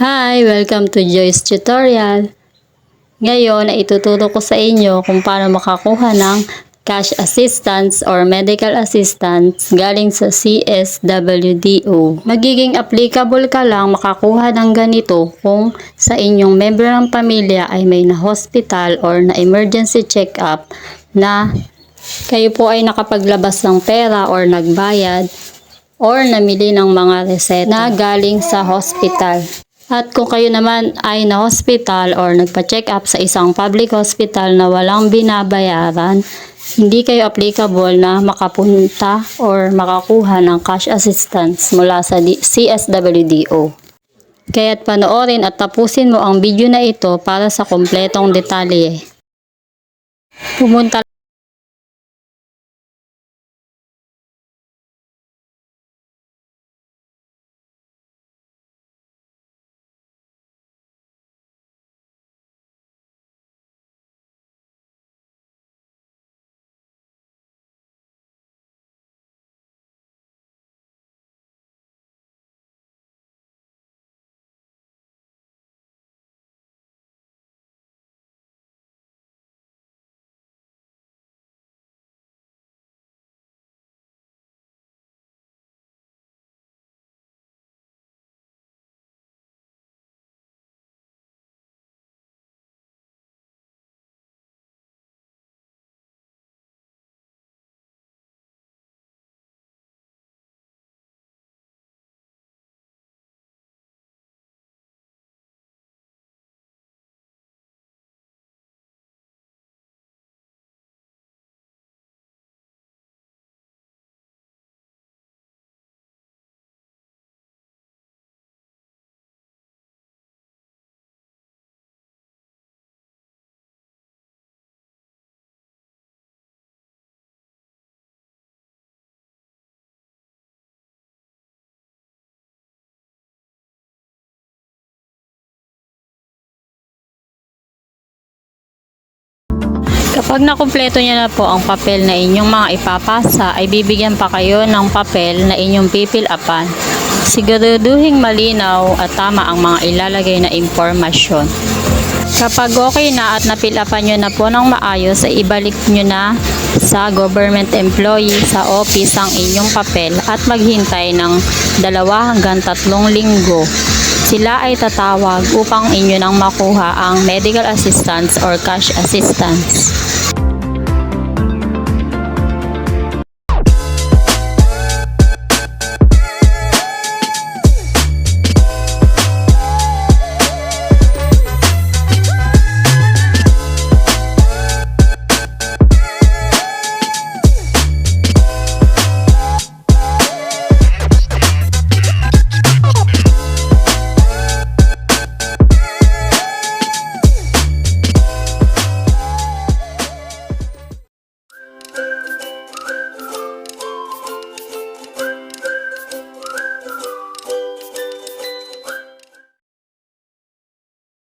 Hi! Welcome to Joyce Tutorial. Ngayon ay ituturo ko sa inyo kung paano makakuha ng cash assistance or medical assistance galing sa CSWDO. Magiging applicable ka lang makakuha ng ganito kung sa inyong member ng pamilya ay may na-hospital or na-emergency check-up na kayo po ay nakapaglabas ng pera or nagbayad or namili ng mga reseta na galing sa hospital. At kung kayo naman ay na-hospital or nagpa-check up sa isang public hospital na walang binabayaran, hindi kayo applicable na makapunta or makakuha ng cash assistance mula sa CSWDO. Kaya't panoorin at tapusin mo ang video na ito para sa kumpletong detalye. Pumunta Kapag nakumpleto niyo na po ang papel na inyong mga ipapasa, ay bibigyan pa kayo ng papel na inyong pipil-upan. Siguraduhing malinaw at tama ang mga ilalagay na impormasyon. Kapag okay na at napil-upan nyo na po ng maayos, ay ibalik nyo na sa government employee sa office ang inyong papel at maghintay ng 2 hanggang 3 linggo. Sila ay tatawag upang inyo nang makuha ang medical assistance or cash assistance.